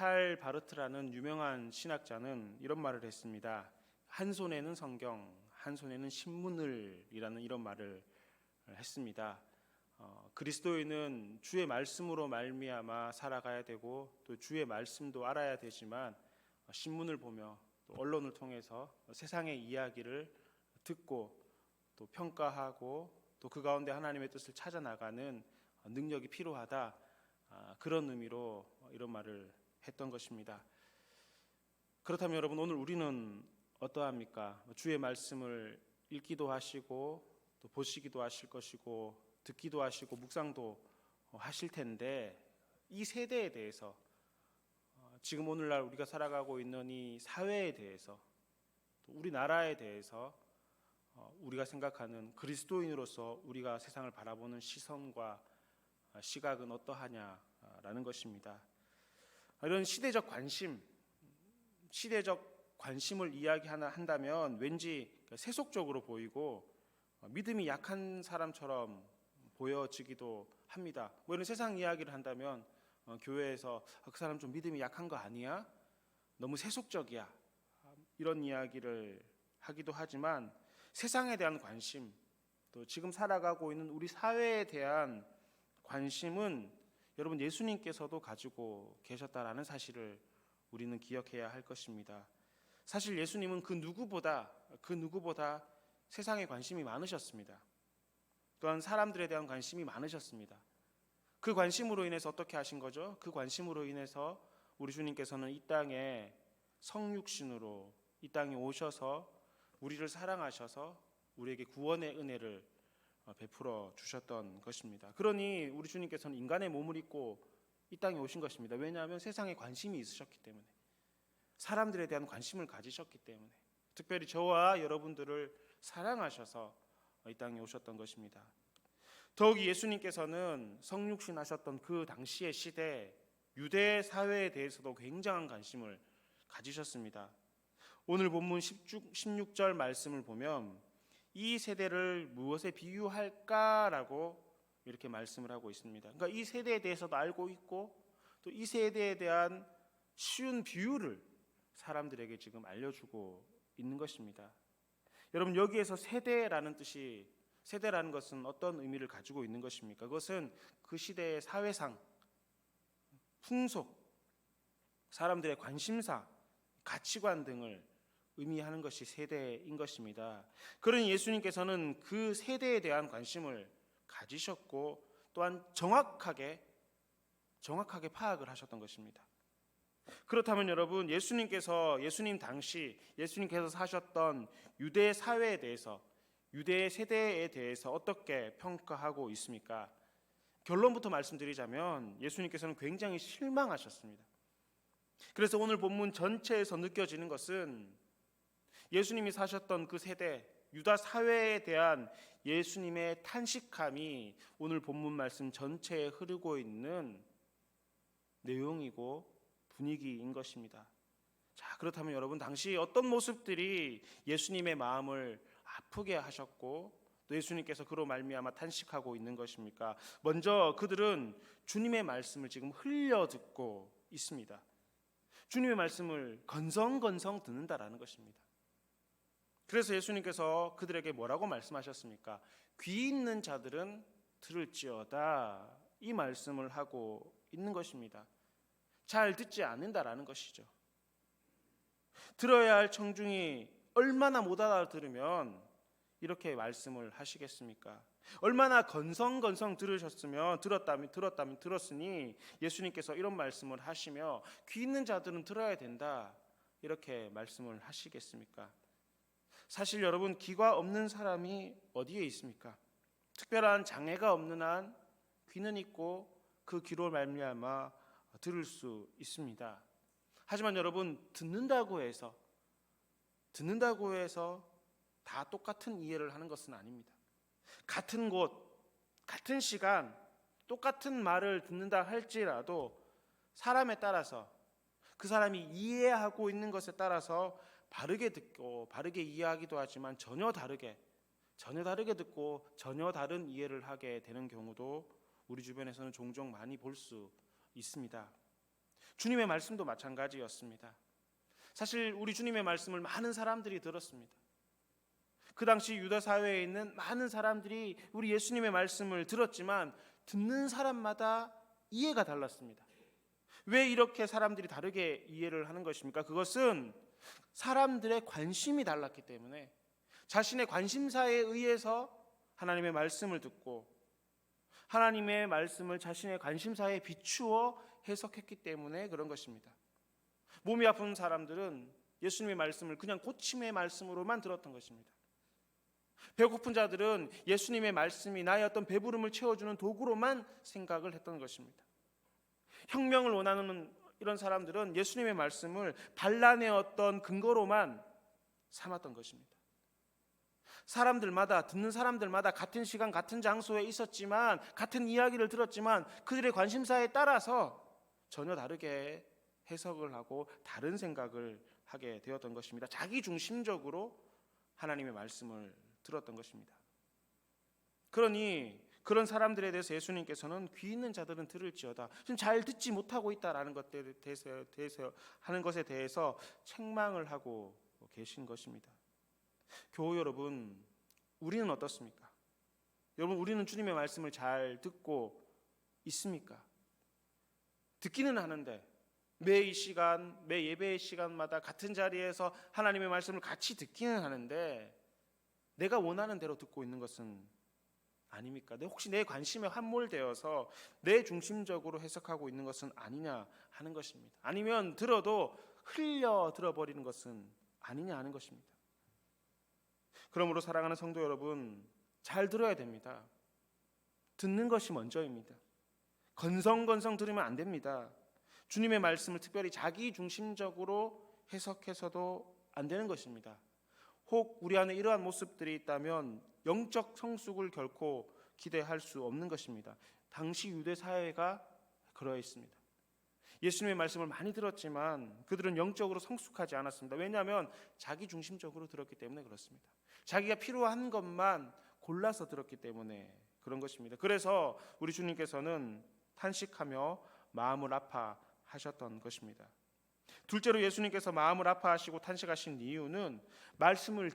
칼 바르트라는 유명한 신학자는 이런 말을 했습니다. 한 손에는 성경, 한 손에는 신문을이라는 이런 말을 했습니다. 그리스도인은 주의 말씀으로 말미암아 살아가야 되고 또 주의 말씀도 알아야 되지만 신문을 보며 또 언론을 통해서 세상의 이야기를 듣고 또 평가하고 또 그 가운데 하나님의 뜻을 찾아 나가는 능력이 필요하다. 그런 의미로 이런 말을 했던 것입니다. 그렇다면 여러분, 오늘 우리는 어떠합니까? 주의 말씀을 읽기도 하시고 또 보시기도 하실 것이고 듣기도 하시고 묵상도 하실 텐데, 이 세대에 대해서, 지금 오늘날 우리가 살아가고 있는 이 사회에 대해서, 또 우리나라에 대해서 우리가 생각하는 그리스도인으로서 우리가 세상을 바라보는 시선과 시각은 어떠하냐라는 것입니다. 이런 시대적 관심을 이야기한다면 왠지 세속적으로 보이고 믿음이 약한 사람처럼 보여지기도 합니다. 뭐 이런 세상 이야기를 한다면 교회에서 그 사람 좀 믿음이 약한 거 아니야? 너무 세속적이야. 이런 이야기를 하기도 하지만 세상에 대한 관심, 또 지금 살아가고 있는 우리 사회에 대한 관심은 여러분 예수님께서도 가지고 계셨다라는 사실을 우리는 기억해야 할 것입니다. 사실 예수님은 그 누구보다 세상에 관심이 많으셨습니다. 또한 사람들에 대한 관심이 많으셨습니다. 그 관심으로 인해서 어떻게 하신 거죠? 그 관심으로 인해서 우리 주님께서는 이 땅에 성육신으로 이 땅에 오셔서 우리를 사랑하셔서 우리에게 구원의 은혜를 베풀어 주셨던 것입니다. 그러니 우리 주님께서는 인간의 몸을 입고 이 땅에 오신 것입니다. 왜냐하면 세상에 관심이 있으셨기 때문에, 사람들에 대한 관심을 가지셨기 때문에, 특별히 저와 여러분들을 사랑하셔서 이 땅에 오셨던 것입니다. 더욱이 예수님께서는 성육신 하셨던 그 당시의 시대 유대 사회에 대해서도 굉장한 관심을 가지셨습니다. 오늘 본문 16절 말씀을 보면 이 세대를 무엇에 비유할까라고 이렇게 말씀을 하고 있습니다. 그러니까 이 세대에 대해서도 알고 있고 또 이 세대에 대한 쉬운 비유를 사람들에게 지금 알려주고 있는 것입니다. 여러분, 여기에서 세대라는 것은 어떤 의미를 가지고 있는 것입니까? 그것은 그 시대의 사회상, 풍속, 사람들의 관심사, 가치관 등을 의미하는 것이 세대인 것입니다. 그러니 예수님께서는 그 세대에 대한 관심을 가지셨고 또한 정확하게 파악을 하셨던 것입니다. 그렇다면 여러분, 예수님 당시 예수님께서 사셨던 유대 사회에 대해서, 유대 세대에 대해서 어떻게 평가하고 있습니까? 결론부터 말씀드리자면 예수님께서는 굉장히 실망하셨습니다. 그래서 오늘 본문 전체에서 느껴지는 것은 예수님이 사셨던 그 세대, 유다 사회에 대한 예수님의 탄식함이 오늘 본문 말씀 전체에 흐르고 있는 내용이고 분위기인 것입니다. 자, 그렇다면 여러분, 당시 어떤 모습들이 예수님의 마음을 아프게 하셨고 또 예수님께서 그로 말미암아 탄식하고 있는 것입니까? 먼저 그들은 주님의 말씀을 지금 흘려 듣고 있습니다. 주님의 말씀을 건성건성 듣는다라는 것입니다. 그래서 예수님께서 그들에게 뭐라고 말씀하셨습니까? 귀 있는 자들은 들을지어다, 이 말씀을 하고 있는 것입니다. 잘 듣지 않는다라는 것이죠. 들어야 할 청중이 얼마나 못 알아들으면 이렇게 말씀을 하시겠습니까? 얼마나 건성건성 들었으니 예수님께서 이런 말씀을 하시며 귀 있는 자들은 들어야 된다, 이렇게 말씀을 하시겠습니까? 사실 여러분, 귀가 없는 사람이 어디에 있습니까? 특별한 장애가 없는 한 귀는 있고 그 귀로 말미암아 들을 수 있습니다. 하지만 여러분, 듣는다고 해서 다 똑같은 이해를 하는 것은 아닙니다. 같은 곳, 같은 시간, 똑같은 말을 듣는다 할지라도 사람에 따라서, 그 사람이 이해하고 있는 것에 따라서 바르게 듣고 바르게 이해하기도 하지만 전혀 다르게 듣고 전혀 다른 이해를 하게 되는 경우도 우리 주변에서는 종종 많이 볼 수 있습니다. 주님의 말씀도 마찬가지였습니다. 사실 우리 주님의 말씀을 많은 사람들이 들었습니다. 그 당시 유다 사회에 있는 많은 사람들이 우리 예수님의 말씀을 들었지만 듣는 사람마다 이해가 달랐습니다. 왜 이렇게 사람들이 다르게 이해를 하는 것입니까? 그것은 사람들의 관심이 달랐기 때문에, 자신의 관심사에 의해서 하나님의 말씀을 듣고 하나님의 말씀을 자신의 관심사에 비추어 해석했기 때문에 그런 것입니다. 몸이 아픈 사람들은 예수님의 말씀을 그냥 고침의 말씀으로만 들었던 것입니다. 배고픈 자들은 예수님의 말씀이 나의 어떤 배부름을 채워주는 도구로만 생각을 했던 것입니다. 혁명을 원하는 이런 사람들은 예수님의 말씀을 반란의 근거로만 삼았던 것입니다. 사람들마다, 듣는 사람들마다 같은 시간 같은 장소에 있었지만, 같은 이야기를 들었지만 그들의 관심사에 따라서 전혀 다르게 해석을 하고 다른 생각을 하게 되었던 것입니다. 자기 중심적으로 하나님의 말씀을 들었던 것입니다. 그러니 그런 사람들에 대해서 예수님께서는 귀 있는 자들은 들을지어다, 지금 잘 듣지 못하고 있다라는 것에 대해서 책망을 하고 계신 것입니다. 교우 여러분, 우리는 어떻습니까? 여러분, 우리는 주님의 말씀을 잘 듣고 있습니까? 듣기는 하는데 매 이 시간, 매 예배의 시간마다 같은 자리에서 하나님의 말씀을 같이 듣기는 하는데 내가 원하는 대로 듣고 있는 것은 아닙니까? 혹시 내 관심에 함몰되어서 내 중심적으로 해석하고 있는 것은 아니냐 하는 것입니다. 아니면 들어도 흘려 들어버리는 것은 아니냐 하는 것입니다. 그러므로 사랑하는 성도 여러분, 잘 들어야 됩니다. 듣는 것이 먼저입니다. 건성건성 들으면 안 됩니다. 주님의 말씀을 특별히 자기 중심적으로 해석해서도 안 되는 것입니다. 혹 우리 안에 이러한 모습들이 있다면 영적 성숙을 결코 기대할 수 없는 것입니다. 당시 유대 사회가 그러했습니다. 예수님의 말씀을 많이 들었지만 그들은 영적으로 성숙하지 않았습니다. 왜냐하면 자기 중심적으로 들었기 때문에 그렇습니다. 자기가 필요한 것만 골라서 들었기 때문에 그런 것입니다. 그래서 우리 주님께서는 탄식하며 마음을 아파하셨던 것입니다. 둘째로 예수님께서 마음을 아파하시고 탄식하신 이유는 말씀을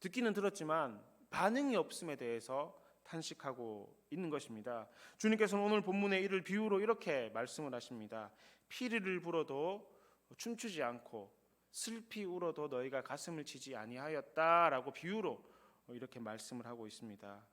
듣기는 들었지만 반응이 없음에 대해서 탄식하고 있는 것입니다. 주님께서는 오늘 본문의 이를 비유로 이렇게 말씀을 하십니다. 피리를 불어도 춤추지 않고 슬피 울어도 너희가 가슴을 치지 아니하였다라고 비유로 이렇게 말씀을 하고 있습니다.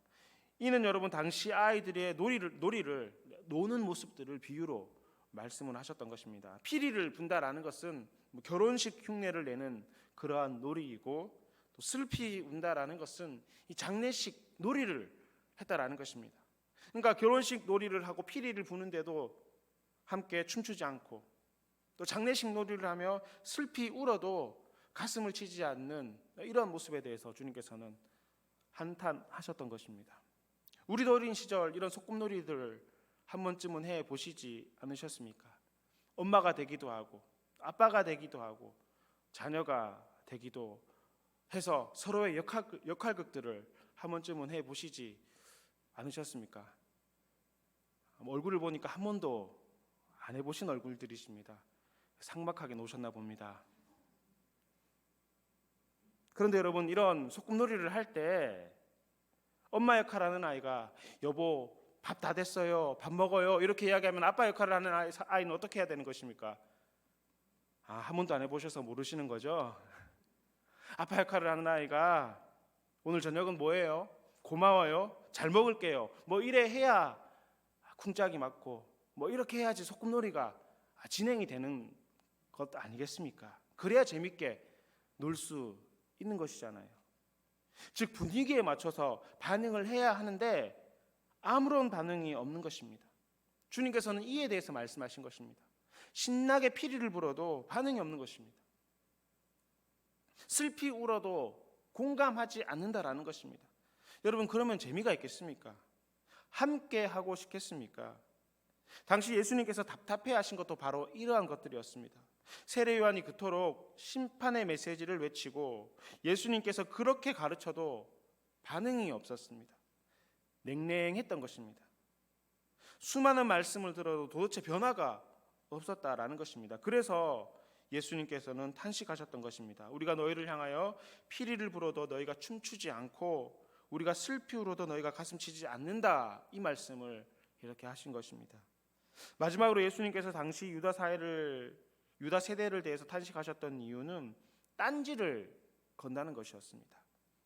이는 여러분 당시 아이들의 놀이를 노는 모습들을 비유로 말씀을 하셨던 것입니다. 피리를 분다라는 것은 결혼식 흉내를 내는 그러한 놀이이고, 또 슬피 운다라는 것은 이 장례식 놀이를 했다라는 것입니다. 그러니까 결혼식 놀이를 하고 피리를 부는데도 함께 춤추지 않고, 또 장례식 놀이를 하며 슬피 울어도 가슴을 치지 않는 이런 모습에 대해서 주님께서는 한탄하셨던 것입니다. 우리도 어린 시절 이런 소꿉놀이들 한 번쯤은 해보시지 않으셨습니까? 엄마가 되기도 하고 아빠가 되기도 하고 자녀가 되기도 해서 서로의 역할극들을 한 번쯤은 해보시지 않으셨습니까? 얼굴을 보니까 한 번도 안 해보신 얼굴들이십니다. 삭막하게 노셨나 봅니다. 그런데 여러분, 이런 소꿉놀이를 할 때 엄마 역할하는 아이가 여보 밥 다 됐어요, 밥 먹어요 이렇게 이야기하면 아빠 역할을 하는 아이는 어떻게 해야 되는 것입니까? 한 번도 안 해보셔서 모르시는 거죠? 아빠 역할을 하는 아이가 오늘 저녁은 뭐예요? 고마워요, 잘 먹을게요, 뭐 이래 해야 쿵짝이 맞고, 뭐 이렇게 해야지 소꿉놀이가 진행이 되는 것 아니겠습니까? 그래야 재밌게 놀 수 있는 것이잖아요. 즉 분위기에 맞춰서 반응을 해야 하는데 아무런 반응이 없는 것입니다. 주님께서는 이에 대해서 말씀하신 것입니다. 신나게 피리를 불어도 반응이 없는 것입니다. 슬피 울어도 공감하지 않는다라는 것입니다. 여러분, 그러면 재미가 있겠습니까? 함께 하고 싶겠습니까? 당시 예수님께서 답답해하신 것도 바로 이러한 것들이었습니다. 세례 요한이 그토록 심판의 메시지를 외치고 예수님께서 그렇게 가르쳐도 반응이 없었습니다. 냉랭했던 것입니다. 수많은 말씀을 들어도 도대체 변화가 없었다라는 것입니다. 그래서 예수님께서는 탄식하셨던 것입니다. 우리가 너희를 향하여 피리를 불어도 너희가 춤추지 않고 우리가 슬피 울어도 너희가 가슴치지 않는다, 이 말씀을 이렇게 하신 것입니다. 마지막으로 예수님께서 당시 유다 세대를 대해서 탄식하셨던 이유는 딴지를 건다는 것이었습니다.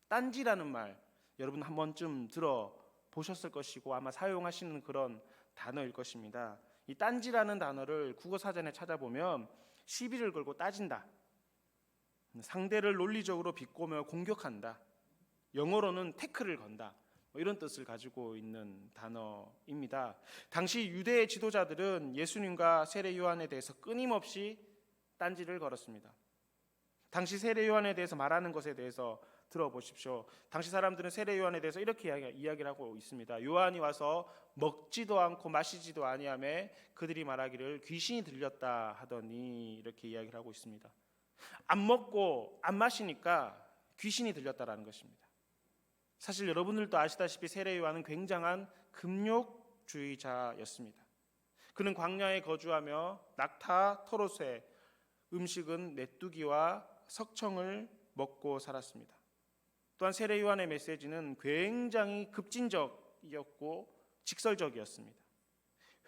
딴지라는 말 여러분 한 번쯤 들어보셨을 것이고 아마 사용하시는 그런 단어일 것입니다. 이 딴지라는 단어를 국어사전에 찾아보면 시비를 걸고 따진다, 상대를 논리적으로 비꼬며 공격한다, 영어로는 태클을 건다, 이런 뜻을 가지고 있는 단어입니다. 당시 유대의 지도자들은 예수님과 세례 요한에 대해서 끊임없이 딴지를 걸었습니다. 당시 세례 요한에 대해서 말하는 것에 대해서 들어보십시오. 당시 사람들은 세례 요한에 대해서 이렇게 이야기를 하고 있습니다. 요한이 와서 먹지도 않고 마시지도 아니하며 그들이 말하기를 귀신이 들렸다 하더니, 이렇게 이야기를 하고 있습니다. 안 먹고 안 마시니까 귀신이 들렸다라는 것입니다. 사실 여러분들도 아시다시피 세례 요한은 굉장한 금욕주의자였습니다. 그는 광야에 거주하며 낙타, 토로새, 음식은 메뚜기와 석청을 먹고 살았습니다. 또한 세례 요한의 메시지는 굉장히 급진적이었고 직설적이었습니다.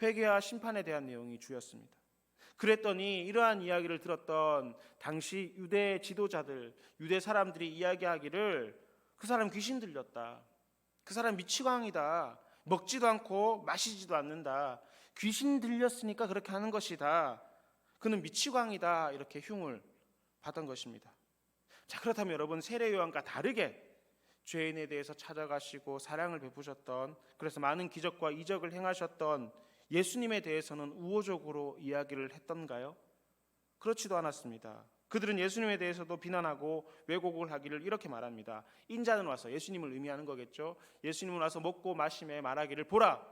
회개와 심판에 대한 내용이 주였습니다. 그랬더니 이러한 이야기를 들었던 당시 유대 지도자들, 유대 사람들이 이야기하기를 그 사람 귀신 들렸다, 그 사람 미치광이다, 먹지도 않고 마시지도 않는다, 귀신 들렸으니까 그렇게 하는 것이다, 그는 미치광이다, 이렇게 흉을 받은 것입니다. 자, 그렇다면 여러분, 세례 요한과 다르게 죄인에 대해서 찾아가시고 사랑을 베푸셨던, 그래서 많은 기적과 이적을 행하셨던 예수님에 대해서는 우호적으로 이야기를 했던가요? 그렇지도 않았습니다. 그들은 예수님에 대해서도 비난하고 왜곡을 하기를 이렇게 말합니다. 인자는 와서, 예수님을 의미하는 거겠죠. 예수님은 와서 먹고 마시며 말하기를 보라,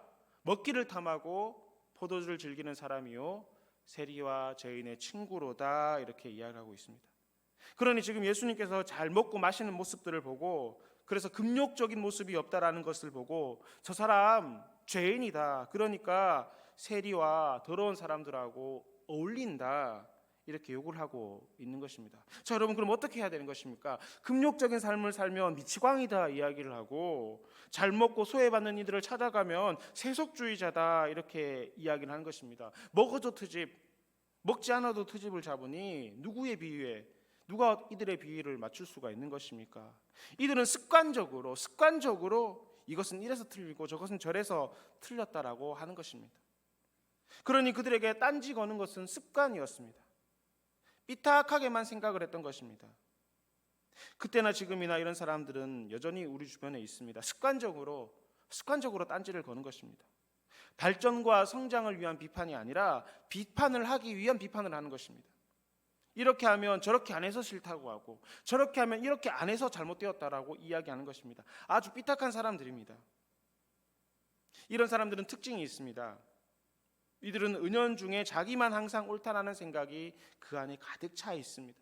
먹기를 탐하고 포도주를 즐기는 사람이요 세리와 죄인의 친구로다, 이렇게 이야기하고 있습니다. 그러니 지금 예수님께서 잘 먹고 마시는 모습들을 보고, 그래서 금욕적인 모습이 없다라는 것을 보고 저 사람 죄인이다, 그러니까 세리와 더러운 사람들하고 어울린다, 이렇게 욕을 하고 있는 것입니다. 자, 여러분, 그럼 어떻게 해야 되는 것입니까? 금욕적인 삶을 살면 미치광이다 이야기를 하고, 잘 먹고 소외받는 이들을 찾아가면 세속주의자다, 이렇게 이야기를 하는 것입니다. 먹어도 트집, 먹지 않아도 트집을 잡으니 누구의 비유에, 누가 이들의 비위를 맞출 수가 있는 것입니까? 이들은 습관적으로 이것은 이래서 틀리고 저것은 저래서 틀렸다라고 하는 것입니다. 그러니 그들에게 딴지 거는 것은 습관이었습니다. 삐딱하게만 생각을 했던 것입니다. 그때나 지금이나 이런 사람들은 여전히 우리 주변에 있습니다. 습관적으로 딴지를 거는 것입니다. 발전과 성장을 위한 비판이 아니라 비판을 하기 위한 비판을 하는 것입니다. 이렇게 하면 저렇게 안 해서 싫다고 하고, 저렇게 하면 이렇게 안 해서 잘못되었다라고 이야기하는 것입니다. 아주 삐딱한 사람들입니다. 이런 사람들은 특징이 있습니다. 이들은 은연중에 자기만 항상 옳다라는 생각이 그 안에 가득 차 있습니다.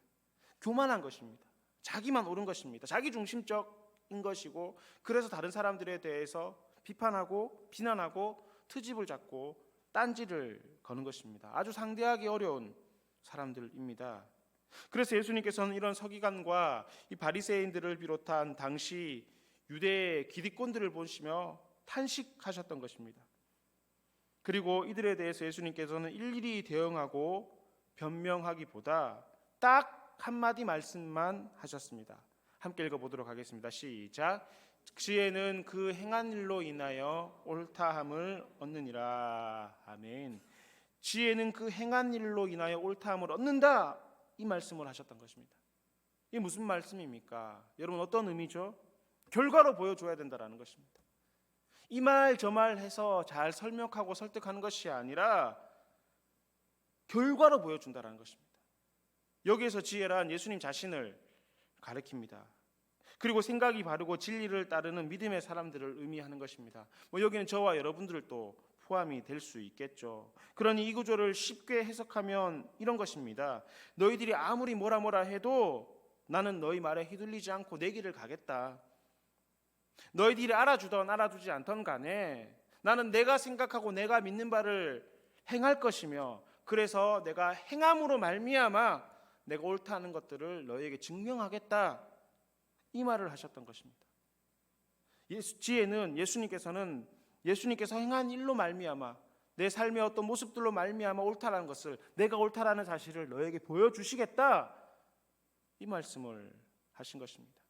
교만한 것입니다. 자기만 옳은 것입니다. 자기중심적인 것이고, 그래서 다른 사람들에 대해서 비판하고 비난하고 트집을 잡고 딴지를 거는 것입니다. 아주 상대하기 어려운 사람들입니다. 그래서 예수님께서는 이런 서기관과 이 바리새인들을 비롯한 당시 유대 기득권들을 보시며 탄식하셨던 것입니다. 그리고 이들에 대해서 예수님께서는 일일이 대응하고 변명하기보다 딱 한마디 말씀만 하셨습니다. 함께 읽어보도록 하겠습니다. 시작. 지혜는 그 행한 일로 인하여 옳다함을 얻느니라. 아멘. 지혜는 그 행한 일로 인하여 옳다함을 얻는다, 이 말씀을 하셨던 것입니다. 이게 무슨 말씀입니까? 여러분, 어떤 의미죠? 결과로 보여줘야 된다는 것입니다. 이 말 저 말 해서 잘 설명하고 설득하는 것이 아니라 결과로 보여준다는 것입니다. 여기에서 지혜란 예수님 자신을 가리킵니다. 그리고 생각이 바르고 진리를 따르는 믿음의 사람들을 의미하는 것입니다. 여기는 저와 여러분들도 포함이 될 수 있겠죠. 그러니 이 구조를 쉽게 해석하면 이런 것입니다. 너희들이 아무리 뭐라 해도 나는 너희 말에 휘둘리지 않고 내 길을 가겠다. 너희들이 알아주던 알아주지 않던 간에 나는 내가 생각하고 내가 믿는 바를 행할 것이며 그래서 내가 행함으로 말미암아 내가 옳다는 것들을 너희에게 증명하겠다, 이 말을 하셨던 것입니다. 지혜는 예수님께서 행한 일로 말미암아 내 삶의 어떤 모습들로 말미암아 옳다라는 것을, 내가 옳다라는 사실을 너에게 보여주시겠다, 이 말씀을 하신 것입니다.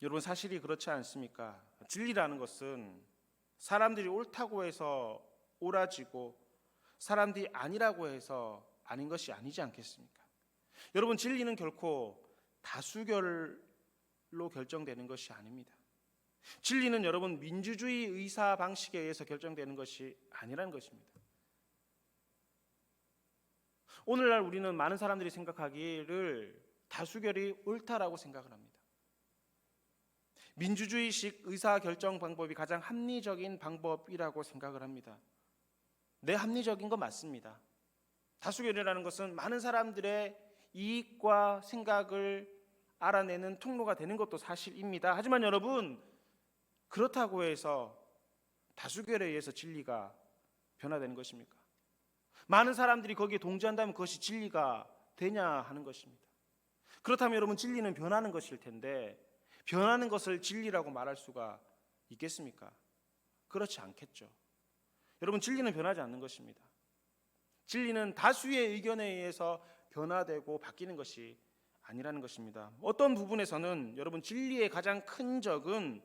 여러분, 사실이 그렇지 않습니까? 진리라는 것은 사람들이 옳다고 해서 옳아지고 사람들이 아니라고 해서 아닌 것이 아니지 않겠습니까? 여러분, 진리는 결코 다수결로 결정되는 것이 아닙니다. 진리는 여러분 민주주의 의사 방식에 의해서 결정되는 것이 아니라는 것입니다. 오늘날 우리는 많은 사람들이 생각하기를 다수결이 옳다라고 생각을 합니다. 민주주의식 의사결정 방법이 가장 합리적인 방법이라고 생각을 합니다. 네, 합리적인 건 맞습니다. 다수결이라는 것은 많은 사람들의 이익과 생각을 알아내는 통로가 되는 것도 사실입니다. 하지만 여러분, 그렇다고 해서 다수결에 의해서 진리가 변화되는 것입니까? 많은 사람들이 거기에 동조한다면 그것이 진리가 되냐 하는 것입니다. 그렇다면 여러분, 진리는 변하는 것일 텐데 변하는 것을 진리라고 말할 수가 있겠습니까? 그렇지 않겠죠. 여러분, 진리는 변하지 않는 것입니다. 진리는 다수의 의견에 의해서 변화되고 바뀌는 것이 아니라는 것입니다. 어떤 부분에서는 여러분, 진리의 가장 큰 적은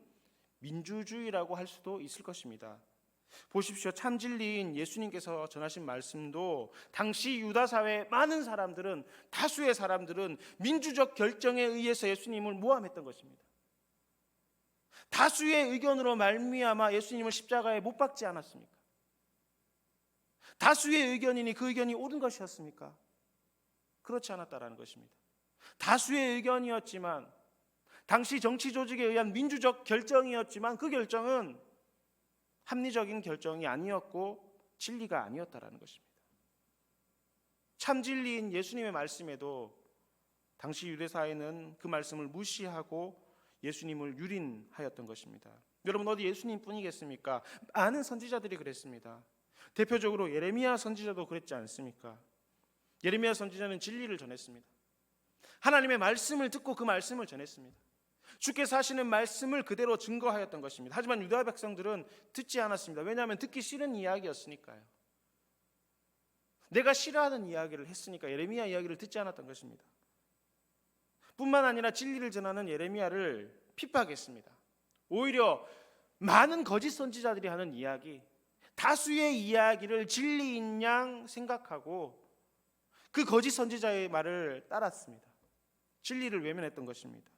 민주주의라고 할 수도 있을 것입니다. 보십시오. 참 진리인 예수님께서 전하신 말씀도 당시 유다 사회의 많은 사람들은, 다수의 사람들은 민주적 결정에 의해서 예수님을 모함했던 것입니다. 다수의 의견으로 말미암아 예수님을 십자가에 못 박지 않았습니까? 다수의 의견이니 그 의견이 옳은 것이었습니까? 그렇지 않았다라는 것입니다. 다수의 의견이었지만, 당시 정치 조직에 의한 민주적 결정이었지만 그 결정은 합리적인 결정이 아니었고 진리가 아니었다라는 것입니다. 참 진리인 예수님의 말씀에도 당시 유대사회는 그 말씀을 무시하고 예수님을 유린하였던 것입니다. 여러분, 어디 예수님뿐이겠습니까? 많은 선지자들이 그랬습니다. 대표적으로 예레미야 선지자도 그랬지 않습니까? 예레미야 선지자는 진리를 전했습니다. 하나님의 말씀을 듣고 그 말씀을 전했습니다. 주께서 하시는 말씀을 그대로 증거하였던 것입니다. 하지만 유다 백성들은 듣지 않았습니다. 왜냐하면 듣기 싫은 이야기였으니까요. 내가 싫어하는 이야기를 했으니까 예레미야 이야기를 듣지 않았던 것입니다. 뿐만 아니라 진리를 전하는 예레미야를 핍박했습니다. 오히려 많은 거짓 선지자들이 하는 이야기, 다수의 이야기를 진리인 양 생각하고 그 거짓 선지자의 말을 따랐습니다. 진리를 외면했던 것입니다.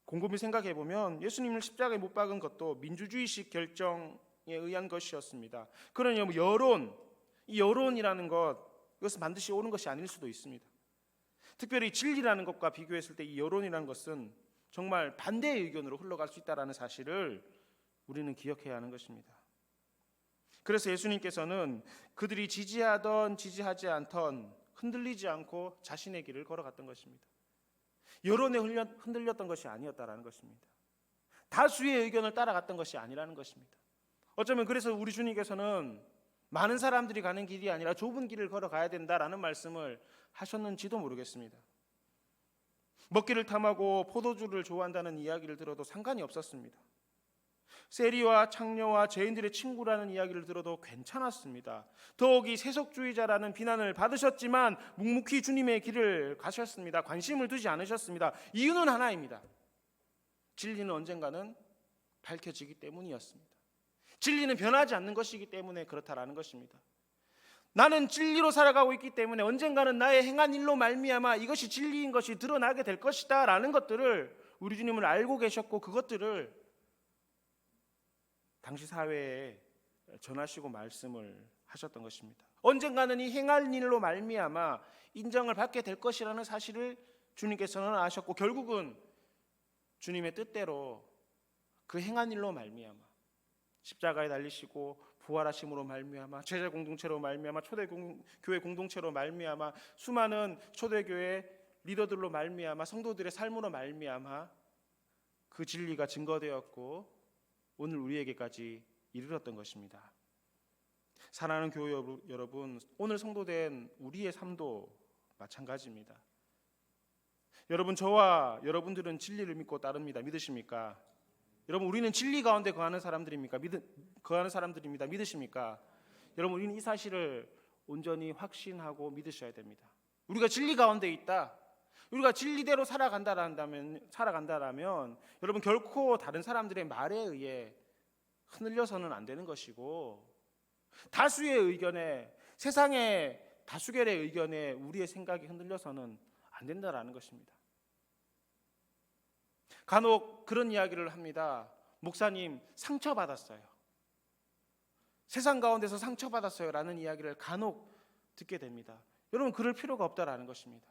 곰곰이 생각해 보면 예수님을 십자가에 못 박은 것도 민주주의식 결정에 의한 것이었습니다. 그러니 이 여론이라는 이것은 반드시 옳은 것이 아닐 수도 있습니다. 특별히 진리라는 것과 비교했을 때 이 여론이라는 것은 정말 반대의 의견으로 흘러갈 수 있다는 사실을 우리는 기억해야 하는 것입니다. 그래서 예수님께서는 그들이 지지하던 지지하지 않던 흔들리지 않고 자신의 길을 걸어갔던 것입니다. 여론에 흔들렸던 것이 아니었다라는 것입니다. 다수의 의견을 따라갔던 것이 아니라는 것입니다. 어쩌면 그래서 우리 주님께서는 많은 사람들이 가는 길이 아니라 좁은 길을 걸어가야 된다라는 말씀을 하셨는지도 모르겠습니다. 먹기를 탐하고 포도주를 좋아한다는 이야기를 들어도 상관이 없었습니다. 세리와 창녀와 죄인들의 친구라는 이야기를 들어도 괜찮았습니다. 더욱이 세속주의자라는 비난을 받으셨지만 묵묵히 주님의 길을 가셨습니다. 관심을 두지 않으셨습니다. 이유는 하나입니다. 진리는 언젠가는 밝혀지기 때문이었습니다. 진리는 변하지 않는 것이기 때문에 그렇다라는 것입니다. 나는 진리로 살아가고 있기 때문에 언젠가는 나의 행한 일로 말미암아 이것이 진리인 것이 드러나게 될 것이다 라는 것들을 우리 주님을 알고 계셨고, 그것들을 당시 사회에 전하시고 말씀을 하셨던 것입니다. 언젠가는 이 행할 일로 말미암아 인정을 받게 될 것이라는 사실을 주님께서는 아셨고, 결국은 주님의 뜻대로 그 행한 일로 말미암아 십자가에 달리시고 부활하심으로 말미암아 제자 공동체로 말미암아 초대교회 공동체로 말미암아 수많은 초대교회 리더들로 말미암아 성도들의 삶으로 말미암아 그 진리가 증거되었고 오늘 우리에게까지 이르렀던 것입니다. 사랑하는 교회 여러분, 오늘 성도된 우리의 삶도 마찬가지입니다. 여러분, 저와 여러분들은 진리를 믿고 따릅니다. 믿으십니까? 여러분, 우리는 진리 가운데 거하는 사람들입니까? 거하는 사람들입니다. 믿으십니까? 여러분, 우리는 이 사실을 온전히 확신하고 믿으셔야 됩니다. 우리가 진리 가운데 있다, 우리가 진리대로 살아간다라면 여러분, 결코 다른 사람들의 말에 의해 흔들려서는 안 되는 것이고, 다수의 의견에, 세상의 다수결의 의견에 우리의 생각이 흔들려서는 안 된다라는 것입니다. 간혹 그런 이야기를 합니다. 목사님, 상처받았어요. 세상 가운데서 상처받았어요 라는 이야기를 간혹 듣게 됩니다. 여러분, 그럴 필요가 없다라는 것입니다.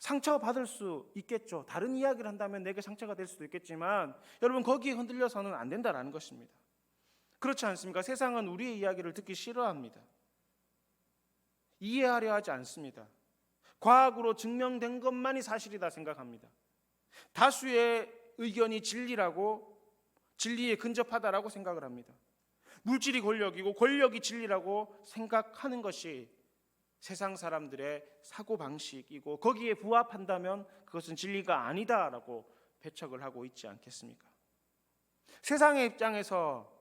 상처받을 수 있겠죠. 다른 이야기를 한다면 내게 상처가 될 수도 있겠지만 여러분, 거기에 흔들려서는 안 된다라는 것입니다. 그렇지 않습니까? 세상은 우리의 이야기를 듣기 싫어합니다. 이해하려 하지 않습니다. 과학으로 증명된 것만이 사실이다 생각합니다. 다수의 의견이 진리라고, 진리에 근접하다라고 생각을 합니다. 물질이 권력이고 권력이 진리라고 생각하는 것이 세상 사람들의 사고방식이고, 거기에 부합한다면 그것은 진리가 아니다라고 배척을 하고 있지 않겠습니까? 세상의 입장에서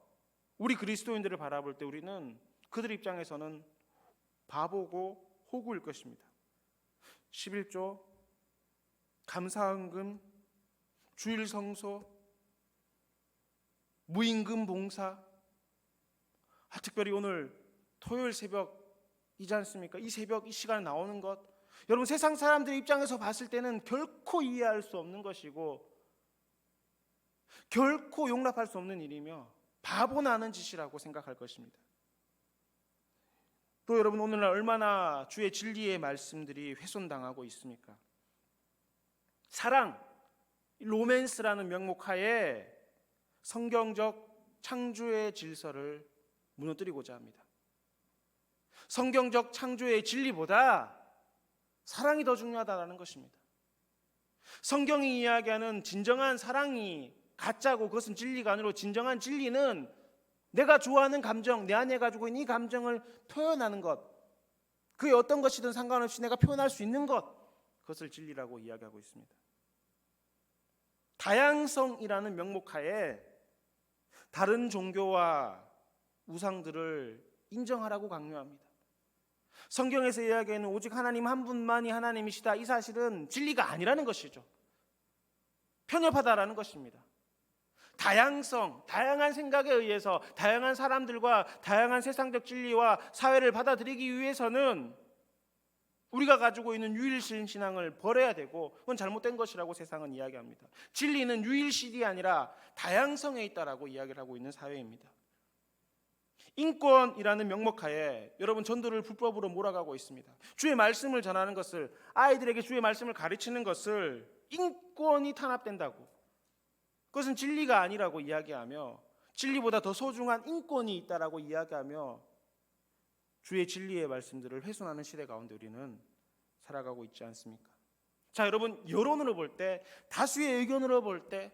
우리 그리스도인들을 바라볼 때 우리는 그들 입장에서는 바보고 호구일 것입니다. 11조, 감사헌금, 주일 성소, 무임금 봉사, 특별히 오늘 토요일 새벽이지 않습니까? 이 새벽 이 시간에 나오는 것, 여러분, 세상 사람들의 입장에서 봤을 때는 결코 이해할 수 없는 것이고 결코 용납할 수 없는 일이며 바보 나는 짓이라고 생각할 것입니다. 또 여러분, 오늘날 얼마나 주의 진리의 말씀들이 훼손당하고 있습니까? 사랑, 로맨스라는 명목하에 성경적 창조의 질서를 무너뜨리고자 합니다. 성경적 창조의 진리보다 사랑이 더 중요하다는 것입니다. 성경이 이야기하는 진정한 사랑이 가짜고 그것은 진리가 아니라, 진정한 진리는 내가 좋아하는 감정, 내 안에 가지고 있는 이 감정을 표현하는 것, 그게 어떤 것이든 상관없이 내가 표현할 수 있는 것, 그것을 진리라고 이야기하고 있습니다. 다양성이라는 명목하에 다른 종교와 우상들을 인정하라고 강요합니다. 성경에서 이야기하는 오직 하나님 한 분만이 하나님이시다, 이 사실은 진리가 아니라는 것이죠. 편협하다라는 것입니다. 다양성, 다양한 생각에 의해서 다양한 사람들과 다양한 세상적 진리와 사회를 받아들이기 위해서는 우리가 가지고 있는 유일신 신앙을 버려야 되고, 그건 잘못된 것이라고 세상은 이야기합니다. 진리는 유일신이 아니라 다양성에 있다라고 이야기를 하고 있는 사회입니다. 인권이라는 명목하에 여러분, 전도를 불법으로 몰아가고 있습니다. 주의 말씀을 전하는 것을, 아이들에게 주의 말씀을 가르치는 것을 인권이 탄압된다고, 그것은 진리가 아니라고 이야기하며, 진리보다 더 소중한 인권이 있다라고 이야기하며 주의 진리의 말씀들을 훼손하는 시대 가운데 우리는 살아가고 있지 않습니까? 자, 여러분, 여론으로 볼 때, 다수의 의견으로 볼 때,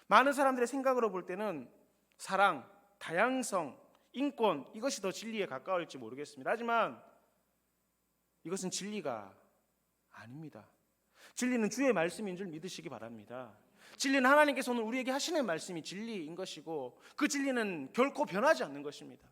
많은 사람들의 생각으로 볼 때는 사랑, 다양성, 인권, 이것이 더 진리에 가까울지 모르겠습니다. 하지만 이것은 진리가 아닙니다. 진리는 주의 말씀인 줄 믿으시기 바랍니다. 진리는 하나님께서 오늘 우리에게 하시는 말씀이 진리인 것이고, 그 진리는 결코 변하지 않는 것입니다.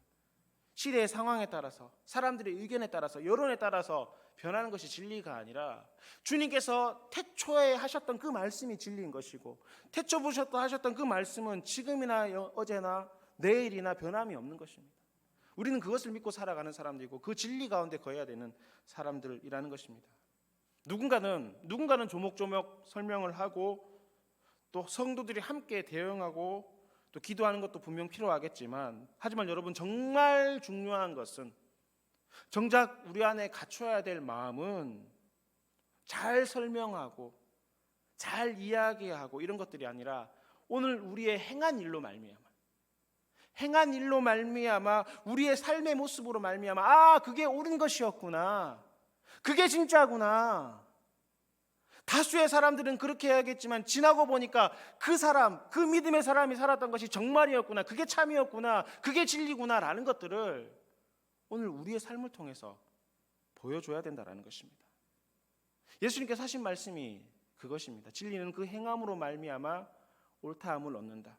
시대의 상황에 따라서, 사람들의 의견에 따라서, 여론에 따라서 변하는 것이 진리가 아니라, 주님께서 태초에 하셨던 그 말씀이 진리인 것이고, 태초부터 하셨던 그 말씀은 지금이나 어제나 내일이나 변함이 없는 것입니다. 우리는 그것을 믿고 살아가는 사람들이고, 그 진리 가운데 거해야 되는 사람들이라는 것입니다. 누군가는 조목조목 설명을 하고, 또 성도들이 함께 대응하고 또 기도하는 것도 분명 필요하겠지만, 하지만 여러분, 정말 중요한 것은, 정작 우리 안에 갖춰야 될 마음은 잘 설명하고 잘 이야기하고 이런 것들이 아니라, 오늘 우리의 행한 일로 말미암아 우리의 삶의 모습으로 말미암아, 그게 옳은 것이었구나, 그게 진짜구나, 다수의 사람들은 그렇게 해야겠지만 지나고 보니까 그 사람, 그 믿음의 사람이 살았던 것이 정말이었구나, 그게 참이었구나, 그게 진리구나라는 것들을 오늘 우리의 삶을 통해서 보여줘야 된다는 것입니다. 예수님께서 하신 말씀이 그것입니다. 진리는 그 행함으로 말미암아 옳다함을 얻는다.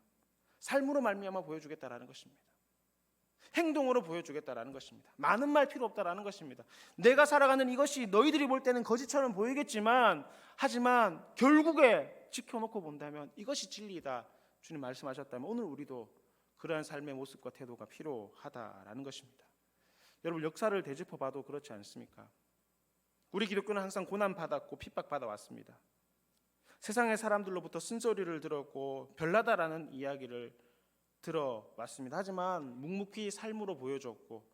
삶으로 말미암아 보여주겠다라는 것입니다. 행동으로 보여주겠다라는 것입니다. 많은 말 필요 없다라는 것입니다. 내가 살아가는 이것이 너희들이 볼 때는 거짓처럼 보이겠지만 하지만 결국에 지켜놓고 본다면 이것이 진리이다. 주님 말씀하셨다면 오늘 우리도 그러한 삶의 모습과 태도가 필요하다라는 것입니다. 여러분 역사를 되짚어봐도 그렇지 않습니까? 우리 기독교는 항상 고난받았고 핍박받아왔습니다. 세상의 사람들로부터 쓴소리를 들었고 별나다라는 이야기를 들어왔습니다. 하지만 묵묵히 삶으로 보여줬고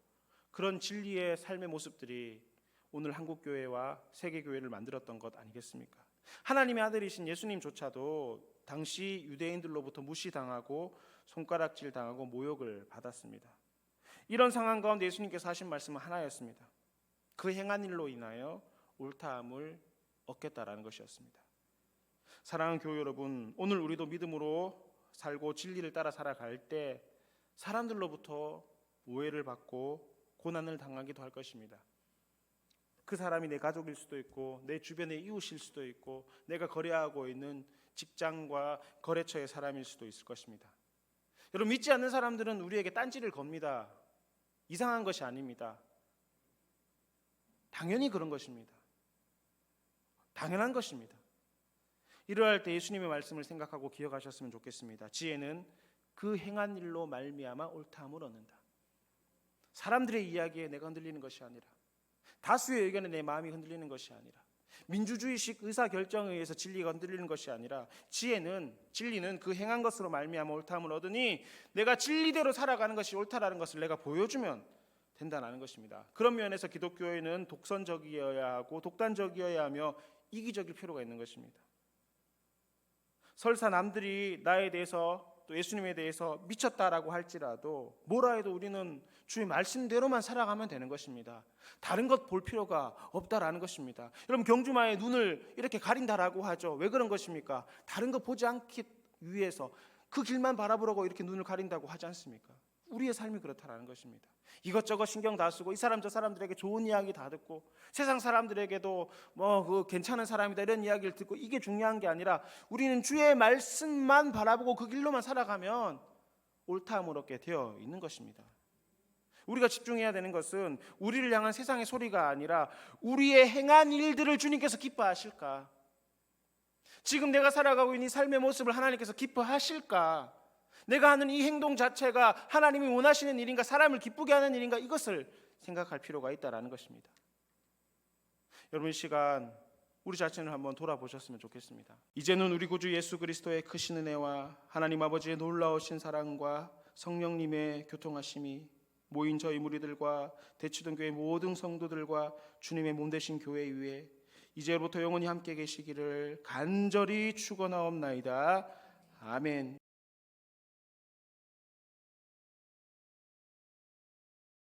그런 진리의 삶의 모습들이 오늘 한국교회와 세계교회를 만들었던 것 아니겠습니까? 하나님의 아들이신 예수님조차도 당시 유대인들로부터 무시당하고 손가락질 당하고 모욕을 받았습니다. 이런 상황 가운데 예수님께서 하신 말씀은 하나였습니다. 그 행한 일로 인하여 옳다함을 얻겠다라는 것이었습니다. 사랑하는 교회 여러분, 오늘 우리도 믿음으로 살고 진리를 따라 살아갈 때 사람들로부터 오해를 받고 고난을 당하기도 할 것입니다. 그 사람이 내 가족일 수도 있고 내 주변의 이웃일 수도 있고 내가 거래하고 있는 직장과 거래처의 사람일 수도 있을 것입니다. 여러분 믿지 않는 사람들은 우리에게 딴지를 겁니다. 이상한 것이 아닙니다. 당연히 그런 것입니다. 당연한 것입니다. 이러할 때 예수님의 말씀을 생각하고 기억하셨으면 좋겠습니다. 지혜는 그 행한 일로 말미암아 옳다함을 얻는다. 사람들의 이야기에 내가 흔들리는 것이 아니라 다수의 의견에 내 마음이 흔들리는 것이 아니라 민주주의식 의사결정에 의해서 진리가 흔들리는 것이 아니라 진리는 그 행한 것으로 말미암아 옳다함을 얻으니 내가 진리대로 살아가는 것이 옳다라는 것을 내가 보여주면 된다는 것입니다. 그런 면에서 기독교회는 독선적이어야 하고 독단적이어야 하며 이기적일 필요가 있는 것입니다. 설사 남들이 나에 대해서 또 예수님에 대해서 미쳤다라고 할지라도 뭐라 해도 우리는 주의 말씀대로만 살아가면 되는 것입니다. 다른 것 볼 필요가 없다라는 것입니다. 여러분 경주마의 눈을 이렇게 가린다라고 하죠. 왜 그런 것입니까? 다른 거 보지 않기 위해서 그 길만 바라보라고 이렇게 눈을 가린다고 하지 않습니까? 우리의 삶이 그렇다라는 것입니다. 이것저것 신경 다 쓰고 이 사람 저 사람들에게 좋은 이야기 다 듣고 세상 사람들에게도 그 괜찮은 사람이다 이런 이야기를 듣고 이게 중요한 게 아니라 우리는 주의 말씀만 바라보고 그 길로만 살아가면 옳다함을 얻게 되어 있는 것입니다. 우리가 집중해야 되는 것은 우리를 향한 세상의 소리가 아니라 우리의 행한 일들을 주님께서 기뻐하실까? 지금 내가 살아가고 있는 이 삶의 모습을 하나님께서 기뻐하실까? 내가 하는 이 행동 자체가 하나님이 원하시는 일인가, 사람을 기쁘게 하는 일인가, 이것을 생각할 필요가 있다는 것입니다. 여러분 이 시간 우리 자신을 한번 돌아보셨으면 좋겠습니다. 이제는 우리 구주 예수 그리스도의 크신 은혜와 하나님 아버지의 놀라우신 사랑과 성령님의 교통하심이 모인 저희 무리들과 대치동 교회 모든 성도들과 주님의 몸 되신 교회 위에 이제부터 영원히 함께 계시기를 간절히 축원하옵나이다. 아멘.